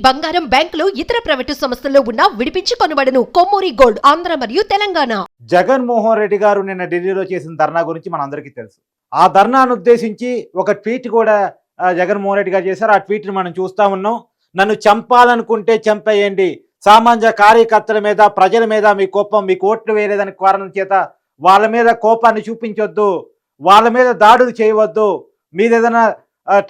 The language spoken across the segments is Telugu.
బంగారం, బ్యాంకులు, ఇతర ప్రైవేటు సంస్థల్లో ఉన్న విడిపించి కొనబడను. కొమ్మూరి గోల్డ్, ఆంధ్ర మరియు తెలంగాణ. జగన్మోహన్ రెడ్డి గారు నిన్న ఢిల్లీలో చేసిన ధర్నా గురించి మనందరికీ తెలుసు. ఆ ధర్నాను ఉద్దేశించి ఒక ట్వీట్ కూడా జగన్మోహన్ రెడ్డి గారు చేశారు. ఆ ట్వీట్ని మనం చూస్తా ఉన్నాం. నన్ను చంపాలనుకుంటే చంపేయండి, సామాన్య కార్యకర్తల మీద, ప్రజల మీద మీ కోపం, మీకు ఓట్లు వేయలేదని కారణం చేత వాళ్ళ మీద కోపాన్ని చూపించొద్దు, వాళ్ళ మీద దాడులు చేయవద్దు, మీద ఏదైనా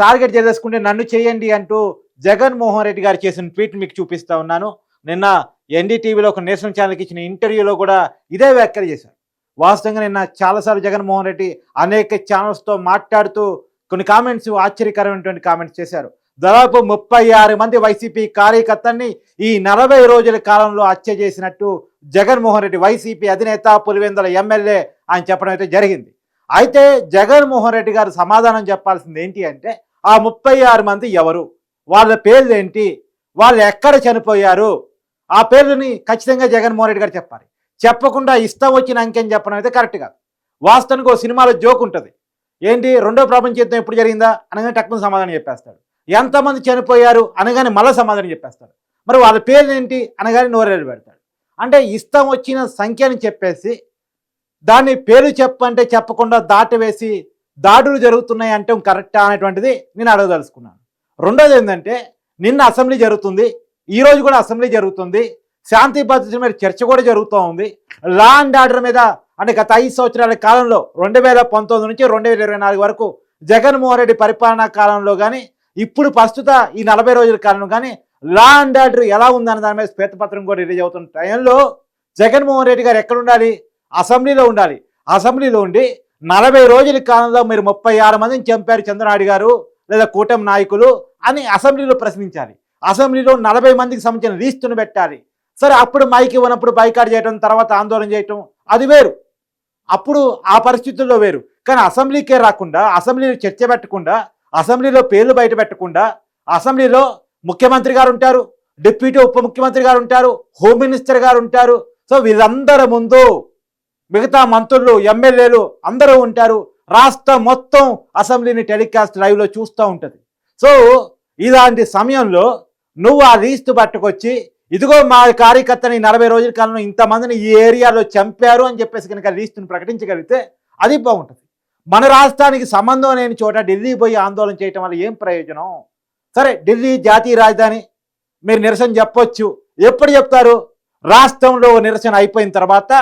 టార్గెట్ చేసేసుకుంటే నన్ను చేయండి అంటూ జగన్మోహన్ రెడ్డి గారు చేసిన ట్వీట్ మీకు చూపిస్తా ఉన్నాను. నిన్న ఎన్డీటీవీలో ఒక నేషనల్ ఛానల్కి ఇచ్చిన ఇంటర్వ్యూలో కూడా ఇదే వ్యాఖ్యలు చేశారు. వాస్తవంగా నిన్న చాలాసార్లు జగన్మోహన్ రెడ్డి అనేక ఛానల్స్తో మాట్లాడుతూ కొన్ని కామెంట్స్, ఆశ్చర్యకరమైనటువంటి కామెంట్స్ చేశారు. దాదాపు 36 మంది వైసీపీ కార్యకర్తల్ని ఈ 40 రోజుల కాలంలో హత్య చేసినట్టు జగన్మోహన్ రెడ్డి, వైసీపీ అధినేత, పులివెందుల ఎమ్మెల్యే ఆయన చెప్పడం అయితే జరిగింది. అయితే జగన్మోహన్ రెడ్డి గారు సమాధానం చెప్పాల్సింది ఏంటి అంటే, ఆ 36 మంది ఎవరు, వాళ్ళ పేర్లు ఏంటి, వాళ్ళు ఎక్కడ చనిపోయారు, ఆ పేర్లని ఖచ్చితంగా జగన్మోహన్ రెడ్డి గారు చెప్పాలి. చెప్పకుండా ఇష్టం వచ్చిన అంకెని చెప్పడం అయితే కరెక్ట్ కాదు. వాస్తవానికి ఒక సినిమాలో జోక్ ఉంటుంది, ఏంటి, రెండో ప్రపంచ యుద్ధం ఎప్పుడు జరిగిందా అనగానే టక్కున సమాధానం చెప్పేస్తాడు. ఎంతమంది చనిపోయారు అనగానే మళ్ళీ సమాధానం చెప్పేస్తాడు. మరి వాళ్ళ పేర్లు ఏంటి అనగానే నోరేళ్ళు పెడతాడు. అంటే ఇష్టం వచ్చిన సంఖ్యని చెప్పేసి దాన్ని పేరు చెప్పంటే చెప్పకుండా దాటవేసి దాడులు జరుగుతున్నాయి అంటే కరెక్టా అనేటువంటిది నేను అడగదలుచుకున్నాను. రెండోది ఏంటంటే, నిన్న అసెంబ్లీ జరుగుతుంది, ఈరోజు కూడా అసెంబ్లీ జరుగుతుంది, శాంతి భద్రతల మీద చర్చ కూడా జరుగుతూ ఉంది. లా అండ్ ఆర్డర్ మీద అంటే గత 5 సంవత్సరాల కాలంలో 2019 నుంచి 2024 వరకు జగన్మోహన్ రెడ్డి పరిపాలనా కాలంలో కానీ, ఇప్పుడు ప్రస్తుత ఈ 40 రోజుల కాలంలో కానీ లా అండ్ ఆర్డర్ ఎలా ఉందన్న దాని మీద శ్వేతపత్రం కూడా రిలీజ్ అవుతున్న టైంలో జగన్మోహన్ రెడ్డి గారు ఎక్కడ ఉండాలి? అసెంబ్లీలో ఉండాలి. అసెంబ్లీలో ఉండి 40 రోజుల కాలంలో మీరు 36 మందిని చంపారు చంద్రనాయుడు గారు లేదా కూటమి నాయకులు అని అసెంబ్లీలో ప్రశ్నించాలి. అసెంబ్లీలో 40 మందికి సంబంధించిన లిస్టును పెట్టాలి. సరే, అప్పుడు మైక్ ఇవ్వనప్పుడు బైకాట్ చేయటం, తర్వాత ఆందోళన చేయటం అది వేరు, అప్పుడు ఆ పరిస్థితుల్లో వేరు. కానీ అసెంబ్లీకే రాకుండా, అసెంబ్లీలో చర్చ పెట్టకుండా, అసెంబ్లీలో పేర్లు బయట పెట్టకుండా, అసెంబ్లీలో ముఖ్యమంత్రి గారు ఉంటారు, డిప్యూటీ ఉప ముఖ్యమంత్రి గారు ఉంటారు, హోమ్ మినిస్టర్ గారు ఉంటారు. సో వీళ్ళందరి ముందు మిగతా మంత్రులు, ఎమ్మెల్యేలు అందరూ ఉంటారు. రాష్ట్రం మొత్తం అసెంబ్లీని టెలికాస్ట్ లైవ్లో చూస్తూ ఉంటుంది. సో ఇలాంటి సమయంలో నువ్వు ఆ లిస్టు పట్టుకొచ్చి, ఇదిగో మా కార్యకర్తని 40 రోజుల కాలంలో ఇంతమందిని ఈ ఏరియాలో చంపారు అని చెప్పేసి కనుక లిస్టును ప్రకటించగలిగితే అది బాగుంటుంది. మన రాష్ట్రానికి సంబంధం లేని చోట ఢిల్లీ పోయి ఆందోళన చేయటం వల్ల ఏం ప్రయోజనం? సరే, ఢిల్లీ జాతీయ రాజధాని, మీరు నిరసన చెప్పొచ్చు. ఎప్పుడు చెప్తారు? రాష్ట్రంలో నిరసన అయిపోయిన తర్వాత,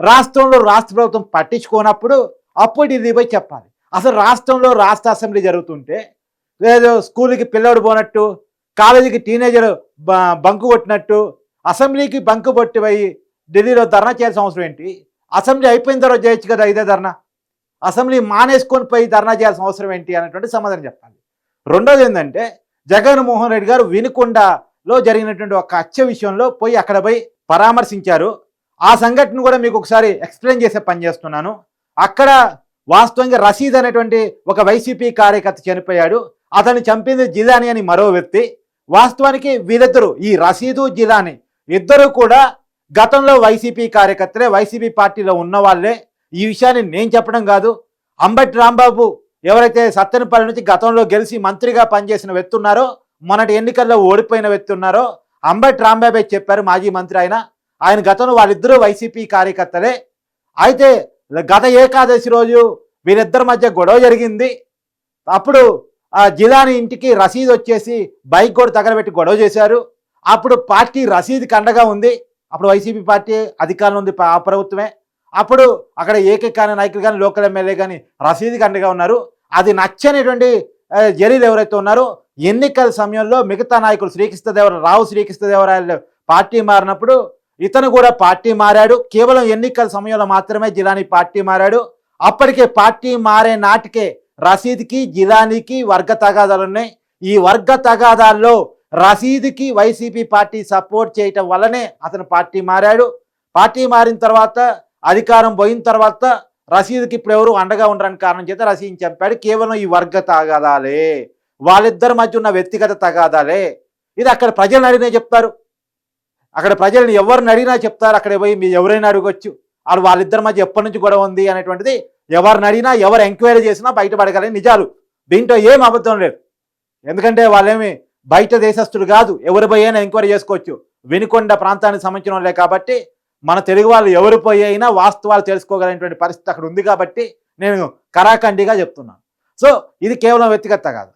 రాష్ట్రంలో రాష్ట్ర ప్రభుత్వం పట్టించుకోనప్పుడు అప్పుడు ఢిల్లీ పోయి చెప్పాలి. అసలు రాష్ట్రంలో రాష్ట్ర అసెంబ్లీ జరుగుతుంటే, లేదు స్కూల్కి పిల్లడు పోనట్టు, కాలేజీకి టీనేజర్ బంకు కొట్టినట్టు అసెంబ్లీకి బంకు కొట్టి పోయి ఢిల్లీలో ధర్నా చేయాల్సిన అవసరం ఏంటి? అసెంబ్లీ అయిపోయిన తర్వాత చేయొచ్చు కదా ఇదే ధర్నా. అసెంబ్లీ మానేసుకొని పోయి ధర్నా చేయాల్సిన అవసరం ఏంటి అనేటువంటి సమాధానం చెప్పాలి. రెండోది ఏంటంటే, జగన్మోహన్ రెడ్డి గారు వినుకొండలో జరిగినటువంటి ఒక హత్య విషయంలో పోయి అక్కడ పోయి పరామర్శించారు. ఆ సంఘటన కూడా మీకు ఒకసారి ఎక్స్ప్లెయిన్ చేసే పని చేస్తున్నాను. అక్కడ వాస్తవంగా రషీద్ అనేటువంటి ఒక వైసీపీ కార్యకర్త చనిపోయాడు. అతన్ని చంపింది జిలానీ అని మరో వ్యక్తి. వాస్తవానికి వీరిద్దరూ, ఈ రషీదు, జిలానీ ఇద్దరు కూడా గతంలో వైసీపీ కార్యకర్తలే, వైసీపీ పార్టీలో ఉన్న వాళ్ళే. ఈ విషయాన్ని నేను చెప్పడం కాదు, అంబటి రాంబాబు ఎవరైతే సత్తెనపల్లి నుంచి గతంలో గెలిచి మంత్రిగా పనిచేసిన వ్యక్తి ఉన్నారో, మొన్నటి ఎన్నికల్లో ఓడిపోయిన వ్యక్తి ఉన్నారో అంబటి రాంబాబే చెప్పారు, మాజీ మంత్రి ఆయన గతంలో వాళ్ళిద్దరూ వైసీపీ కార్యకర్తలే. అయితే గత ఏకాదశి రోజు వీరిద్దరి మధ్య గొడవ జరిగింది. అప్పుడు ఆ జిలానీ ఇంటికి రషీద్ వచ్చేసి బైక్ కూడా తగలబెట్టి గొడవ చేశారు. అప్పుడు పార్టీ రషీద్కి అండగా ఉంది, అప్పుడు వైసీపీ పార్టీ అధికారంలో ఉంది, ఆ ప్రభుత్వమే. అప్పుడు అక్కడ ఏకైక నాయకులు కానీ, లోకల్ ఎమ్మెల్యే కానీ రషీద్కి అండగా ఉన్నారు. అది నచ్చనిటువంటి జలీలు ఎవరైతే ఉన్నారో, ఎన్నికల సమయంలో మిగతా నాయకులు రావు శ్రీకృష్ణదేవరాయలు పార్టీ మారినప్పుడు ఇతను కూడా పార్టీ మారాడు. కేవలం ఎన్నికల సమయంలో మాత్రమే జిలానీ పార్టీ మారాడు. అప్పటికే పార్టీ మారే నాటికే రషీద్కి, జిలానీకి వర్గ తగాదాలు ఉన్నాయి. ఈ వర్గ తగాదాల్లో రషీద్కి వైసీపీ పార్టీ సపోర్ట్ చేయటం వల్లనే అతను పార్టీ మారాడు. పార్టీ మారిన తర్వాత, అధికారం పోయిన తర్వాత రషీద్కి ఇప్పుడు ఎవరు అండగా ఉండరని కారణం చేత రషీద్ని చంపాడు. కేవలం ఈ వర్గ తగాదాలే, వాళ్ళిద్దరి మధ్య ఉన్న వ్యక్తిగత తగాదాలే. ఇది అక్కడ ప్రజలను అడిగినా చెప్తారు, అక్కడ ప్రజలను ఎవరిని అడిగినా చెప్తారు. అక్కడ పోయి మీరు ఎవరైనా అడగొచ్చు, వాళ్ళిద్దరి మధ్య ఎప్పటి నుంచి గొడవ ఉంది అనేటువంటిది ఎవరిని అడిగినా, ఎవరు ఎంక్వైరీ చేసినా బయటపడగలని నిజాలు. దీంట్లో ఏం అబద్ధం లేదు. ఎందుకంటే వాళ్ళేమి బయట దేశస్తులు కాదు, ఎవరు పోయినా ఎంక్వైరీ చేసుకోవచ్చు. వినుకొండ ప్రాంతానికి సంబంధించిన వాళ్ళే కాబట్టి మన తెలుగు వాళ్ళు ఎవరు పోయి అయినా వాస్తవాలు తెలుసుకోగలిగినటువంటి పరిస్థితి అక్కడ ఉంది కాబట్టి నేను కరాఖండిగా చెప్తున్నాను. సో ఇది కేవలం వ్యక్తిగత కాదు.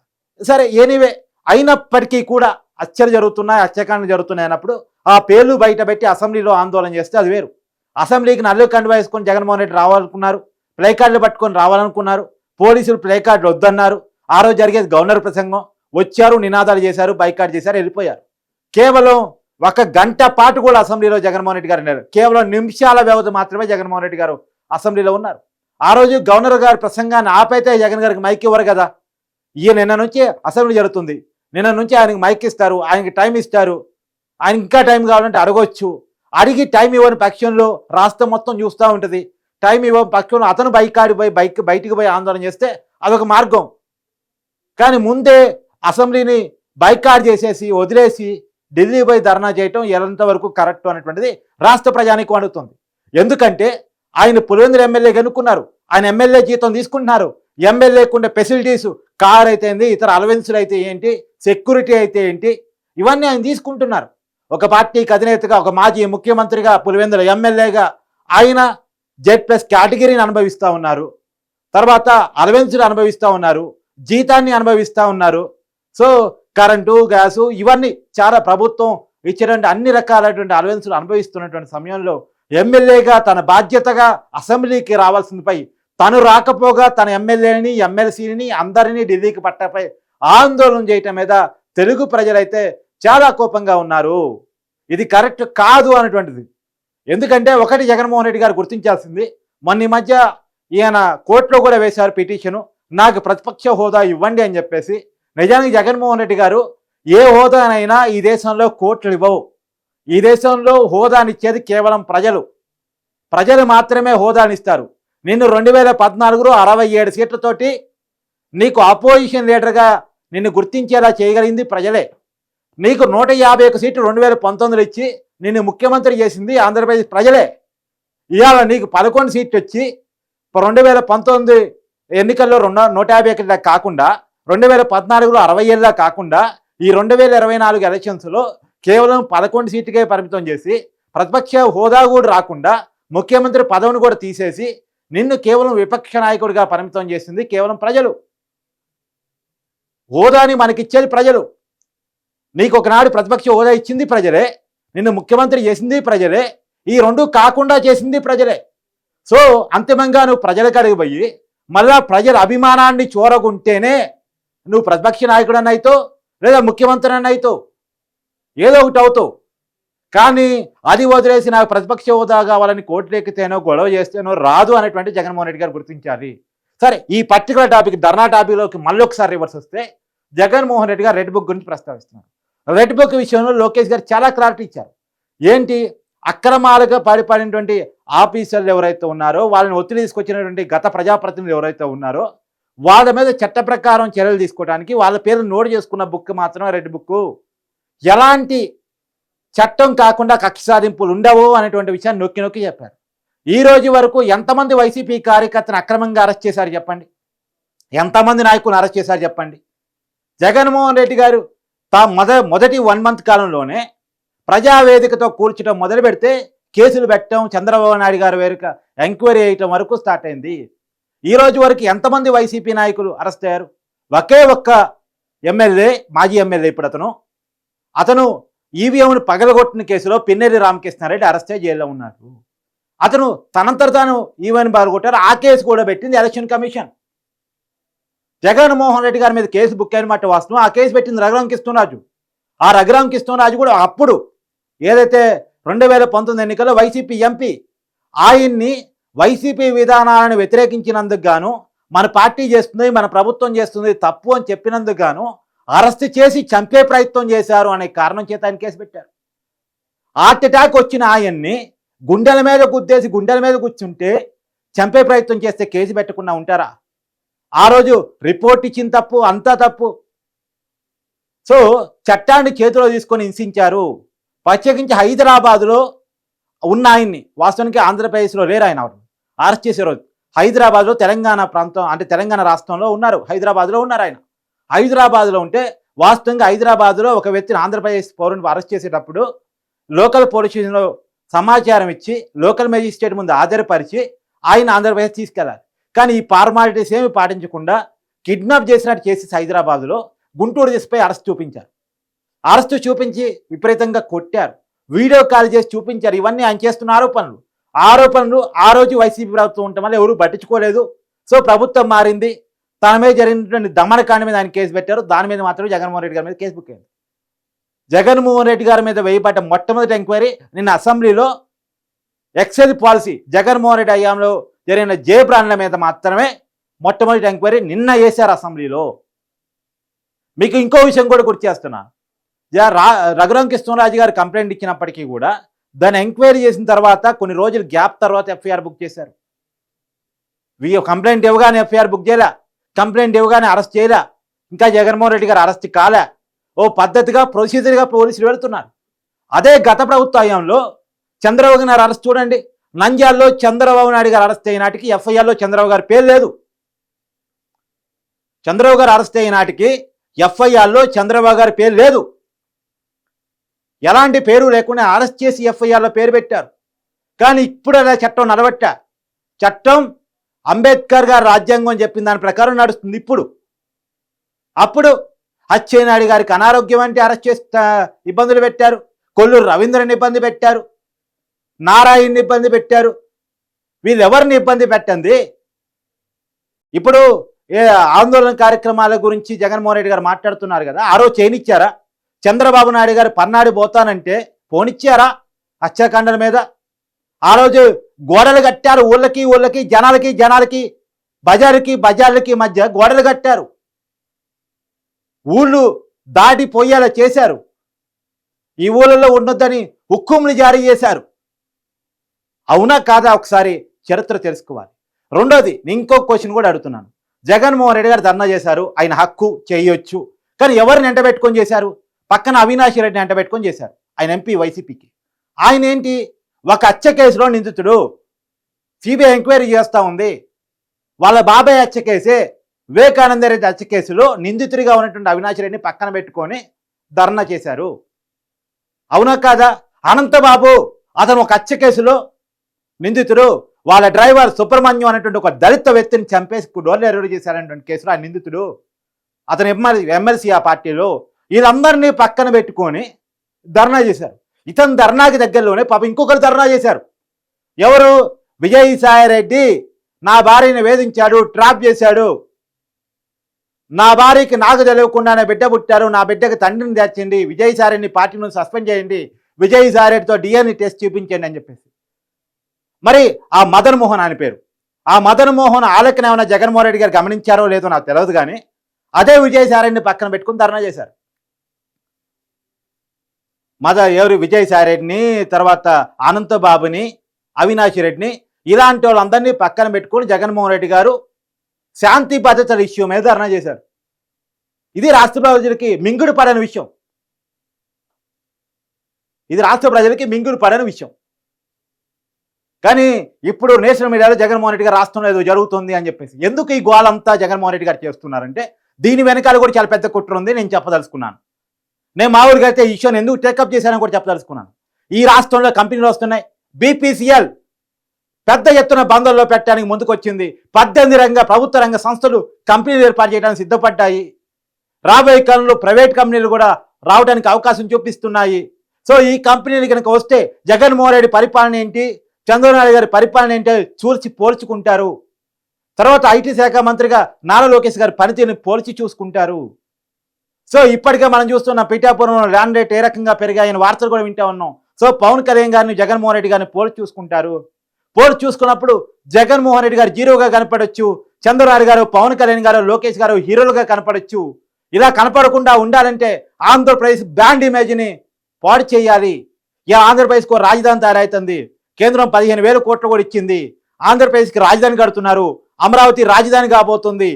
సరే, ఎనీవే, అయినప్పటికీ కూడా హత్యలు జరుగుతున్నాయి, హత్యాకాండలు జరుగుతున్నాయి అన్నప్పుడు ఆ పేర్లు బయట పెట్టి అసెంబ్లీలో ఆందోళన చేస్తే అది వేరు. అసెంబ్లీకి నల్లు కండువా వేసుకొని జగన్మోహన్ రెడ్డి రావాలనుకున్నారు, ప్లే కార్డులు పట్టుకొని రావాలనుకున్నారు, పోలీసులు ప్లే కార్డులు వద్దన్నారు. ఆ రోజు జరిగేది గవర్నర్ ప్రసంగం, వచ్చారు, నినాదాలు చేశారు, బైకాట్ చేశారు, వెళ్ళిపోయారు. కేవలం 1 గంట పాటు కూడా అసెంబ్లీలో జగన్మోహన్ రెడ్డి గారు ఉన్నారు. కేవలం నిమిషాల వ్యవధి మాత్రమే జగన్మోహన్ రెడ్డి గారు అసెంబ్లీలో ఉన్నారు. ఆ రోజు గవర్నర్ గారి ప్రసంగాన్ని ఆపైతే జగన్ గారికి మైక్ ఇవ్వరు కదా. నిన్న నుంచి అసెంబ్లీ జరుగుతుంది, నిన్న నుంచి ఆయనకి మైక్ ఇస్తారు, ఆయనకి టైం ఇస్తారు. ఆయన ఇంకా టైం కావాలంటే అడగొచ్చు. అడిగి టైం ఇవ్వని పక్షంలో రాష్ట్రం మొత్తం చూస్తూ ఉంటుంది. టైం ఇవ్వని పక్షంలో అతను బయటికి పోయి ఆందోళన చేస్తే అదొక మార్గం. కానీ ముందే అసెంబ్లీని బైకాట్ చేసేసి వదిలేసి ఢిల్లీ పోయి ధర్నా చేయటం ఎంతవరకు కరెక్ట్ అనేటువంటిది రాష్ట్ర ప్రజానికి వండుతుంది. ఎందుకంటే ఆయన పులివెందుల ఎమ్మెల్యేగా ఎన్నుకున్నారు, ఆయన ఎమ్మెల్యే జీతం తీసుకుంటున్నారు, ఎమ్మెల్యేకు ఉండే ఫెసిలిటీస్, కార్ అయితే ఏంటి, ఇతర అలవెన్సులు అయితే ఏంటి, సెక్యూరిటీ అయితే ఏంటి, ఇవన్నీ ఆయన తీసుకుంటున్నారు. ఒక పార్టీకి అధినేతగా, ఒక మాజీ ముఖ్యమంత్రిగా, పులివెందుల ఎమ్మెల్యేగా ఆయన Z+ కేటగిరీని అనుభవిస్తూ ఉన్నారు, తర్వాత అలవెన్సులు అనుభవిస్తూ ఉన్నారు, జీతాన్ని అనుభవిస్తూ ఉన్నారు. సో కరెంటు, గ్యాసు ఇవన్నీ చాలా ప్రభుత్వం ఇచ్చినటువంటి అన్ని రకాలైనటువంటి అలవెన్సులు అనుభవిస్తున్నటువంటి సమయంలో ఎమ్మెల్యేగా తన బాధ్యతగా అసెంబ్లీకి రావాల్సిందిపై తను రాకపోగా తన ఎమ్మెల్యేని, ఎమ్మెల్సీని అందరినీ ఢిల్లీకి పట్టపై ఆందోళన చేయటం మీద తెలుగు ప్రజలైతే చాలా కోపంగా ఉన్నారు. ఇది కరెక్ట్ కాదు అనేటువంటిది. ఎందుకంటే ఒకటి జగన్మోహన్ రెడ్డి గారు గుర్తించాల్సింది, మొన్న ఈ మధ్య ఈయన కోర్టులో కూడా వేశారు పిటిషను, నాకు ప్రతిపక్ష హోదా ఇవ్వండి అని చెప్పేసి. నిజానికి జగన్మోహన్ రెడ్డి గారు ఏ హోదానైనా ఈ దేశంలో కోర్టులు ఇవ్వవు. ఈ దేశంలో హోదానిచ్చేది కేవలం ప్రజలు మాత్రమే హోదానిస్తారు. నిన్ను 2014లో 67 సీట్లతోటి నీకు అపోజిషన్ లీడర్గా నిన్ను గుర్తించేలా చేయగలిగింది ప్రజలే. నీకు 151 సీట్లు 2019లో ఇచ్చి నిన్ను ముఖ్యమంత్రి చేసింది ఆంధ్రప్రదేశ్ ప్రజలే. ఇవాళ నీకు 11 సీట్లు వచ్చి 2019 ఎన్నికల్లో 151 కాకుండా 2014లో 67 కాకుండా ఈ 2024 ఎలక్షన్స్లో కేవలం 11 సీట్లకే పరిమితం చేసి ప్రతిపక్ష హోదా కూడా రాకుండా ముఖ్యమంత్రి పదవిని కూడా తీసేసి నిన్ను కేవలం విపక్ష నాయకుడిగా పరిమితం చేసింది కేవలం ప్రజలు. హోదాని మనకిచ్చేది ప్రజలు. నీకు ఒకనాడు ప్రతిపక్ష హోదా ఇచ్చింది ప్రజలే, నిన్ను ముఖ్యమంత్రి చేసింది ప్రజలే, ఈ రెండు కాకుండా చేసింది ప్రజలే. సో అంతిమంగా నువ్వు ప్రజల కాడికి పోయి మళ్ళా ప్రజల అభిమానాన్ని చూరగుంటేనే నువ్వు ప్రతిపక్ష నాయకుడు అని అవుతావు, లేదా ముఖ్యమంత్రి అని అవుతావు, ఏదో ఒకటి అవుతావు. కానీ అది వదిలేసి నాకు ప్రతిపక్ష హోదా కావాలని కోర్టులెక్కితేనో గొడవ చేస్తేనో రాదు అనేటువంటి జగన్మోహన్ రెడ్డి గారు గుర్తించాలి. సరే, ఈ పర్టికులర్ టాపిక్ ధర్నా టాపిక్లోకి మళ్ళీ ఒకసారి రివర్స్ వస్తే జగన్మోహన్ రెడ్డి గారు రెడ్ బుక్ గురించి ప్రస్తావిస్తున్నారు. రెడ్ బుక్ విషయంలో లోకేష్ గారు చాలా క్లారిటీ ఇచ్చారు. ఏంటి, అక్రమాలుగా పడిపడినటువంటి ఆఫీసర్లు ఎవరైతే ఉన్నారో, వాళ్ళని ఒత్తిడి తీసుకొచ్చినటువంటి గత ప్రజాప్రతినిధులు ఎవరైతే ఉన్నారో వాళ్ళ మీద చట్ట ప్రకారం చర్యలు తీసుకోవడానికి వాళ్ళ పేర్లు నోట్ చేసుకున్న బుక్ మాత్రమే రెడ్ బుక్. ఎలాంటి చట్టం కాకుండా కక్ష సాధింపులు ఉండవు అనేటువంటి విషయాన్ని నొక్కి నొక్కి చెప్పారు. ఈ రోజు వరకు ఎంతమంది వైసీపీ కార్యకర్తను అక్రమంగా అరెస్ట్ చేశారు చెప్పండి, ఎంతమంది నాయకులను అరెస్ట్ చేశారు చెప్పండి. జగన్మోహన్ రెడ్డి గారు మొదటి 1 month కాలంలోనే ప్రజావేదికతో కూర్చడం మొదలు పెడితే కేసులు పెట్టడం, చంద్రబాబు నాయుడు గారు వేరుక ఎంక్వైరీ చేయటం వరకు స్టార్ట్ అయింది. ఈ రోజు వరకు ఎంతమంది వైసీపీ నాయకులు అరెస్ట్ అయ్యారు? ఒకే ఒక్క ఎమ్మెల్యే, మాజీ ఎమ్మెల్యే ఇప్పుడు అతను ఈవీఎంను పగలగొట్టిన కేసులో పిన్నెల్లి రామకృష్ణారెడ్డి అరెస్ట్ అయ్యి జైల్లో ఉన్నారు. అతను తనంతట తాను ఈవీఎం పగలగొట్టారు. ఆ కేసు కూడా పెట్టింది ఎలక్షన్ కమిషన్. జగన్మోహన్ రెడ్డి గారి మీద కేసు బుక్ అయిన మాట వాస్తవం. ఆ కేసు పెట్టింది రఘురామ కృష్ణరాజు. ఆ రఘురామ కృష్ణరాజు కూడా అప్పుడు ఏదైతే 2019 ఎన్నికల్లో వైసీపీ ఎంపీ, ఆయన్ని వైసీపీ విధానాలను వ్యతిరేకించినందుకు గాను, మన పార్టీ చేస్తుంది, మన ప్రభుత్వం చేస్తుంది తప్పు అని చెప్పినందుకు గాను అరెస్ట్ చేసి చంపే ప్రయత్నం చేశారు అనే కారణం చేత ఆయన కేసు పెట్టారు. హార్ట్ అటాక్ వచ్చిన ఆయన్ని గుండెల మీద కూర్చుంటే చంపే ప్రయత్నం చేస్తే కేసు పెట్టకుండా ఉంటారా? ఆ రోజు రిపోర్ట్ ఇచ్చిన తప్పు, అంతా తప్పు. సో చట్టాన్ని చేతిలో తీసుకొని హింసించారు. ప్రత్యేకించి హైదరాబాదులో ఉన్న ఆయన్ని, వాస్తవానికి ఆంధ్రప్రదేశ్లో లేరు ఆయన, అరెస్ట్ చేసే రోజు హైదరాబాద్లో తెలంగాణ ప్రాంతం అంటే తెలంగాణ రాష్ట్రంలో ఉన్నారు, హైదరాబాద్లో ఉన్నారు ఆయన. హైదరాబాద్లో ఉంటే వాస్తవంగా హైదరాబాద్లో ఒక వ్యక్తిని ఆంధ్రప్రదేశ్ పౌరుని అరెస్ట్ చేసేటప్పుడు లోకల్ పోలీస్ స్టేషన్లో సమాచారం ఇచ్చి లోకల్ మేజిస్ట్రేట్ ముందు హాజరుపరిచి ఆయన ఆంధ్రప్రదేశ్ తీసుకెళ్ళాలి. కానీ ఈ ఫార్మాలిటీస్ ఏమి పాటించకుండా కిడ్నాప్ చేసినట్టు చేసేసి హైదరాబాద్లో గుంటూరు తీసుకుపోయి అరెస్ట్ చూపించారు. అరెస్ట్ చూపించి విపరీతంగా కొట్టారు, వీడియో కాల్ చేసి చూపించారు. ఇవన్నీ ఆయన చేస్తున్న ఆరోపణలు ఆ రోజు వైసీపీ ప్రభుత్వం ఉండటం వల్ల ఎవరు పట్టించుకోలేదు. సో ప్రభుత్వం మారింది, తన మీద జరిగినటువంటి దమనకాండ మీద ఆయన కేసు పెట్టారు. దాని మీద మాత్రం జగన్మోహన్ రెడ్డి గారి మీద కేసు బుక్ అయింది. జగన్మోహన్ రెడ్డి గారి మీద వేయబడ్డ మొట్టమొదటి ఎంక్వైరీ నిన్న అసెంబ్లీలో ఎక్సైజ్ పాలసీ జగన్మోహన్ రెడ్డి హయాంలో జరిగిన జే బ్రాండ్ల మీద మాత్రమే మొట్టమొదటి ఎంక్వైరీ నిన్న వేశారు అసెంబ్లీలో. మీకు ఇంకో విషయం కూడా గుర్తు చేస్తున్నా, రఘురామ కృష్ణరాజు గారు కంప్లైంట్ ఇచ్చినప్పటికీ కూడా దాన్ని ఎంక్వైరీ చేసిన తర్వాత కొన్ని రోజులు గ్యాప్ తర్వాత ఎఫ్ఐఆర్ బుక్ చేశారు. కంప్లైంట్ ఇవ్వగానే ఎఫ్ఐఆర్ బుక్ చేయలే, కంప్లైంట్ ఇవ్వగానే అరెస్ట్ చేయలే, ఇంకా జగన్మోహన్ రెడ్డి గారు అరెస్ట్ కాలే. ఓ పద్ధతిగా ప్రొసీజర్గా పోలీసులు వెళుతున్నారు. అదే గత ప్రభుత్వ హయాంలో చంద్రబాబు నాయుడు అరెస్ట్ చూడండి. నంద్యాలలో చంద్రబాబు నాయుడు గారు అరెస్ట్ అయిన నాటికి ఎఫ్ఐఆర్లో చంద్రబాబు గారి పేరు లేదు. చంద్రబాబు గారు అరెస్ట్ అయిన నాటికి ఎఫ్ఐఆర్లో చంద్రబాబు గారి పేరు లేదు. ఎలాంటి పేరు లేకుండా అరెస్ట్ చేసి ఎఫ్ఐఆర్లో పేరు పెట్టారు. కానీ ఇప్పుడు అలా చట్టం నడవట్ట. చట్టం అంబేద్కర్ గారు రాజ్యాంగం చెప్పిన దాని ప్రకారం నడుస్తుంది. అప్పుడు అచ్చెన్నాయుడు గారికి అనారోగ్యం అంటే అరెస్ట్ చేసి ఇబ్బందులు పెట్టారు, కొల్లూరు రవీంద్రని ఇబ్బంది పెట్టారు, నారాయణని ఇబ్బంది పెట్టారు. వీళ్ళెవరిని ఇబ్బంది పెట్టండి. ఇప్పుడు ఆందోళన కార్యక్రమాల గురించి జగన్మోహన్ రెడ్డి గారు మాట్లాడుతున్నారు కదా, ఆ రోజు చేయనిచ్చారా? చంద్రబాబు నాయుడు గారు పన్నాడు పోతానంటే పోనిచ్చారా? హత్యాకాండల మీద ఆ రోజు గోడలు కట్టారు. ఊళ్ళకి జనాలకి బజార్లకి మధ్య గోడలు కట్టారు. ఊళ్ళు దాటిపోయేలా చేశారు. ఈ ఊళ్ళలో ఉండొద్దని హుక్కుములు జారీ చేశారు. అవునా కాదా? ఒకసారి చరిత్ర తెలుసుకోవాలి. రెండోది, ఇంకో క్వశ్చన్ కూడా అడుగుతున్నాను. జగన్మోహన్ రెడ్డి గారు ధర్నా చేశారు, ఆయన హక్కు చేయొచ్చు. కానీ ఎవరిని ఎంటబెట్టుకొని చేశారు? పక్కన అవినాష్ రెడ్డిని ఎంటబెట్టుకొని చేశారు. ఆయన ఎంపీ వైసీపీకి. ఆయన ఏంటి, ఒక హత్య కేసులో నిందితుడు. సిబిఐ ఎంక్వైరీ చేస్తూ ఉంది. వాళ్ళ బాబాయ్ హత్య కేసే, వివేకానంద రెడ్డి హత్య కేసులో నిందితుడిగా ఉన్నటువంటి అవినాష్ రెడ్డిని పక్కన పెట్టుకొని ధర్నా చేశారు. అవునా కాదా? అనంతబాబు అతను ఒక హత్య కేసులో నిందితుడు. వాళ్ళ డ్రైవర్ సుబ్రహ్మణ్యం అనేటువంటి ఒక దళిత వ్యక్తిని చంపేసి డోర్ డెలివరీ చేశారనేటువంటి కేసులో ఆ నిందితుడు. అతను ఎమ్మెల్సీ ఆ పార్టీలో. వీళ్ళందరినీ పక్కన పెట్టుకొని ధర్నా చేశారు. ఇతను ధర్నాకి దగ్గరలోనే పాపం ఇంకొకరు ధర్నా చేశారు. ఎవరు? విజయసాయిరెడ్డి నా భార్యని వేధించాడు, ట్రాప్ చేశాడు, నా భార్యకి నాకు తెలియకుండానే బిడ్డ పుట్టారు, నా బిడ్డకి తండ్రిని తెచ్చింది, విజయసాయిరెడ్డిని పార్టీ నుంచి సస్పెండ్ చేయండి, విజయసాయిరెడ్డితో డిఎన్ఏ టెస్ట్ చూపించండి అని చెప్పేసి. మరి ఆ మదన్ మోహన్ అని పేరు, ఆ మదన్ మోహన్ ఆలకన ఏమైనా జగన్మోహన్ రెడ్డి గారు గమనించారో లేదో నాకు తెలియదు. కానీ అదే విజయసాయిరెడ్డిని పక్కన పెట్టుకుని ధర్నా చేశారు. ఎవరు? విజయసాయిరెడ్డిని, తర్వాత అనంతబాబుని, అవినాష్ రెడ్డిని, ఇలాంటి వాళ్ళందరినీ పక్కన పెట్టుకుని జగన్మోహన్ రెడ్డి గారు శాంతి భద్రతల ఇష్యూ మీద ధర్నా చేశారు. ఇది రాష్ట్ర ప్రజలకి మింగుడు పడని విషయం. కానీ ఇప్పుడు నేషనల్ మీడియాలో జగన్మోహన్ రెడ్డి గారు రాష్ట్రంలో ఏదో జరుగుతుంది అని చెప్పేసి. ఎందుకు ఈ గోలంతా జగన్మోహన్ రెడ్డి గారు చేస్తున్నారంటే దీని వెనకాల కూడా చాలా పెద్ద కుట్ర ఉంది. నేను చెప్పదలుచుకున్నాను. నేను మా ఊరికి అయితే ఈ ఇష్యూని ఎందుకు టేకప్ చేశానని కూడా చెప్పదలుచుకున్నాను. ఈ రాష్ట్రంలో కంపెనీలు వస్తున్నాయి. బీపీసీఎల్ పెద్ద ఎత్తున బంధంలో పెట్టడానికి ముందుకొచ్చింది. 18 ప్రభుత్వ రంగ సంస్థలు కంపెనీలు ఏర్పాటు చేయడానికి సిద్ధపడ్డాయి. రాబోయే కాలంలో ప్రైవేట్ కంపెనీలు కూడా రావడానికి అవకాశం చూపిస్తున్నాయి. సో ఈ కంపెనీలు కనుక వస్తే జగన్మోహన్ రెడ్డి పరిపాలన ఏంటి, చంద్రబాబు నాయుడు గారి పరిపాలన ఏంటి పోల్చుకుంటారు. తర్వాత ఐటీ శాఖ మంత్రిగా నారా లోకేష్ గారి పనితీరుని పోల్చి చూసుకుంటారు. సో ఇప్పటికే మనం చూస్తున్న పిఠాపురంలో ల్యాండ్ రేట్ ఏ రకంగా పెరిగాయని వార్తలు కూడా వింటా ఉన్నాం. సో పవన్ కళ్యాణ్ గారిని జగన్మోహన్ రెడ్డి గారిని పోల్చి చూసుకుంటారు. పోల్చి చూసుకున్నప్పుడు జగన్మోహన్ రెడ్డి గారు జీరోగా కనపడొచ్చు, చంద్రబాబు గారు, పవన్ కళ్యాణ్ గారు, లోకేష్ గారు హీరోలుగా కనపడొచ్చు. ఇలా కనపడకుండా ఉండాలంటే ఆంధ్రప్రదేశ్ బ్రాండ్ ఇమేజ్ని పాడు చేయాలి. ఇలా ఆంధ్రప్రదేశ్కు రాజధాని తయారవుతుంది. కేంద్రం 15,000 కోట్లు కూడా ఇచ్చింది. ఆంధ్రప్రదేశ్కి రాజధాని కడుతున్నారు. అమరావతి రాజధాని కాబోతుంది.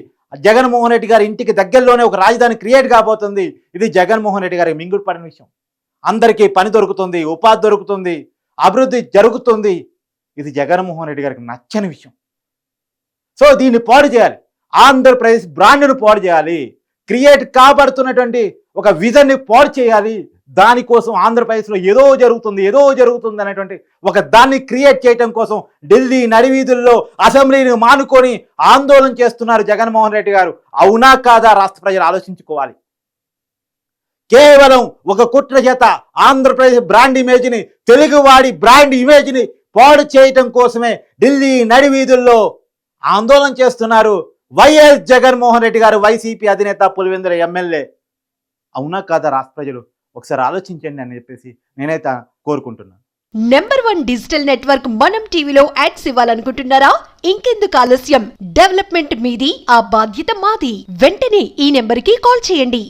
జగన్మోహన్ రెడ్డి గారి ఇంటికి దగ్గరలోనే ఒక రాజధాని క్రియేట్ కాబోతుంది. ఇది జగన్మోహన్ రెడ్డి గారికి మింగుడు పడిన విషయం. అందరికీ పని దొరుకుతుంది, ఉపాధి దొరుకుతుంది, అభివృద్ధి జరుగుతుంది. ఇది జగన్మోహన్ రెడ్డి గారికి నచ్చని విషయం. సో దీన్ని పాడు చేయాలి. ఆంధ్రప్రదేశ్ బ్రాండ్ను పాడు చేయాలి. క్రియేట్ కాబడుతున్నటువంటి ఒక విజన్ని పాడు చేయాలి, దానికోసం ఆంధ్రప్రదేశ్లో ఏదో జరుగుతుంది అనేటువంటి ఒక దాన్ని క్రియేట్ చేయడం కోసం ఢిల్లీ నడివీధుల్లో అసెంబ్లీని మానుకొని ఆందోళన చేస్తున్నారు జగన్మోహన్ రెడ్డి గారు. అవునా కాదా రాష్ట్ర ప్రజలు ఆలోచించుకోవాలి. కేవలం ఒక కుట్ర చేత ఆంధ్రప్రదేశ్ బ్రాండ్ ఇమేజ్ని, తెలుగువాడి బ్రాండ్ ఇమేజ్ని పాడు చేయటం కోసమే ఢిల్లీ నడివీధుల్లో ఆందోళన చేస్తున్నారు వైఎస్ జగన్మోహన్ రెడ్డి గారు, వైసీపీ అధినేత, పులివెందుల ఎమ్మెల్యే. అవునా కాదా రాష్ట్ర ప్రజలు ఒకసారి ఆలోచించండి అని చెప్పేసి నేనైతే కోరుకుంటున్నాను. #1 డిజిటల్ నెట్వర్క్ మనం టీవీలో యాడ్స్ ఇవ్వాలనుకుంటున్నారా? ఇంకెందుకు ఆలస్యం? డెవలప్మెంట్ మీది, ఆ బాధ్యత మాది. వెంటనే ఈ నెంబర్కి కాల్ చేయండి.